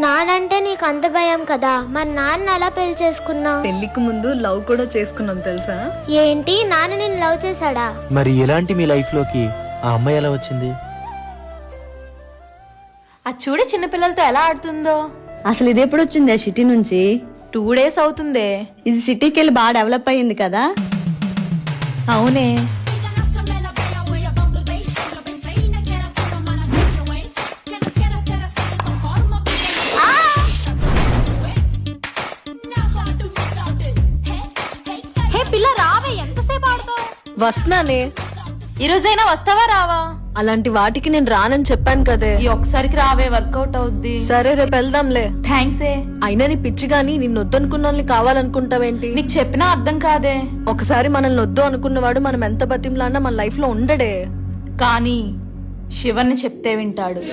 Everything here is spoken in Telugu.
నానంటే నీకు అంత భయం కదా, మరి నాన్న ఎలా పెళ్లి చేసుకున్నావు? పెళ్లికి ముందు లవ్ కూడా చేసుకున్నాం తెలుసా? ఏంటి, నాన్న నిన్ను లవ్ చేశాడా? మరి ఎలాంటి మీ లైఫ్ లోకి ఆ అమ్మాయి ఎలా వచ్చింది? అది చూడే చిన్నపిల్లలతో ఎలా ఆడుతుందో. అసలు ఇది ఎప్పుడు వచ్చిందే సిటీ నుంచి? 2 days అవుతుందే. ఇది సిటీకి వెళ్ళి బాగా డెవలప్ అయ్యింది కదా. అవునే. హే పిల్ల, రావే, ఎంతసేపు ఆడతావు? వస్తున్నానే. ఈ రోజైనా వస్తావా రావా? అలాంటి వాటికి నేను రానని చెప్పాను కదే. ఈ ఒక్కసారికి రావే, వర్కౌట్ అవుద్ది. సరే రేపు వెళ్దాంలే. థ్యాంక్స్ ఏ. అయినా నీ పిచ్చి గాని నిన్ను వద్దనుకున్న వాళ్ళని కావాలనుకుంటావేంటి? నీకు చెప్పినా అర్థం కాదే. ఒకసారి మనల్ని వద్దు అనుకున్నవాడు మనం ఎంత బతిమలాడినా మన లైఫ్ లో ఉండడే. కానీ శివన్ని చెప్తే వింటాడు.